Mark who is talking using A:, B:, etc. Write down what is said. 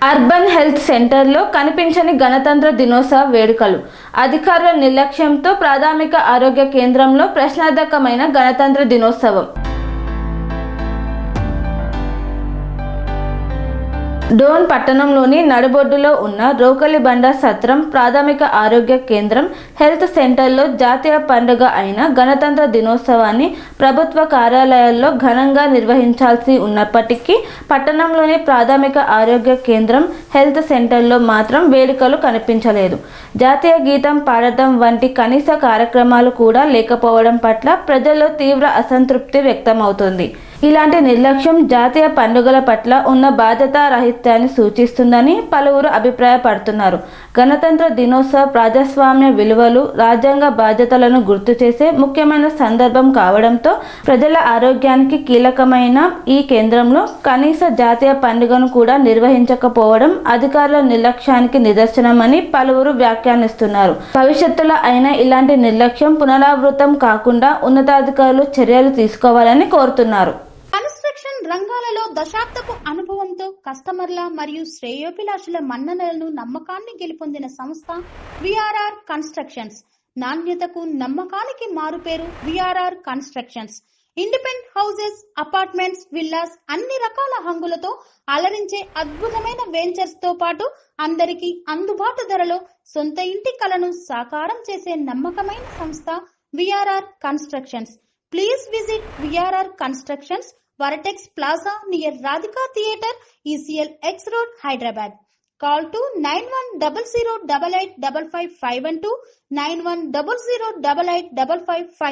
A: Urban health సెంటర్లో కనిపించని గణతంత్ర దినోత్సవ వేడుకలు. అధికారుల నిర్లక్ష్యంతో ప్రాథమిక ఆరోగ్య కేంద్రంలో ప్రశ్నార్థకమైన గణతంత్ర దినోత్సవం. డోన్ పట్టణంలోని నడిబొడ్డులో ఉన్న రోకలిబండ సత్రం ప్రాథమిక ఆరోగ్య కేంద్రం హెల్త్ సెంటర్లో జాతీయ పండుగ అయిన గణతంత్ర దినోత్సవాన్ని ప్రభుత్వ కార్యాలయాల్లో ఘనంగా నిర్వహించాల్సి ఉన్నప్పటికీ పట్టణంలోని ప్రాథమిక ఆరోగ్య కేంద్రం హెల్త్ సెంటర్లో మాత్రం వేడుకలు కనిపించలేదు. జాతీయ గీతం పాడటం వంటి కనీస కార్యక్రమాలు కూడా లేకపోవడం పట్ల ప్రజల్లో తీవ్ర అసంతృప్తి వ్యక్తమవుతోంది. ఇలాంటి నిర్లక్ష్యం జాతీయ పండుగల పట్ల ఉన్న బాధ్యతారాహిత్యాన్ని సూచిస్తుందని పలువురు అభిప్రాయపడుతున్నారు. గణతంత్ర దినోత్సవ ప్రజాస్వామ్య విలువలు, రాజ్యాంగ బాధ్యతలను గుర్తు చేసే ముఖ్యమైన సందర్భం కావడంతో ప్రజల ఆరోగ్యానికి కీలకమైన ఈ కేంద్రంలో కనీస జాతీయ పండుగను కూడా నిర్వహించకపోవడం అధికారుల నిర్లక్ష్యానికి నిదర్శనమని పలువురు వ్యాఖ్యానిస్తున్నారు. భవిష్యత్తులో అయినా ఇలాంటి నిర్లక్ష్యం పునరావృతం కాకుండా ఉన్నతాధికారులు చర్యలు తీసుకోవాలని కోరుతున్నారు.
B: రంగాలలో దశాబ్దపు అనుభవంతో కస్టమర్ల మరియు శ్రేయోభిలాషుల మన్ననలను నమ్మకాన్ని గెలుపొందిన సంస్థ విఆర్ఆర్ కన్స్ట్రక్షన్స్. నాణ్యతకు నమ్మకానికి మారుపేరు VRR constructions. Independent houses, apartments, villas అన్ని రకాల హంగులతో అలరించే అద్భుతమైన వెంచర్స్ తో పాటు అందరికీ అందుబాటు ధరలో సొంత ఇంటి కలను సాకారం చేసే నమ్మకమైన సంస్థ VRR constructions. Please visit VRR constructions, Varatex Plaza near Radhika Theatre, ECL X Road, Hyderabad. Call to 9100885551 9100885559.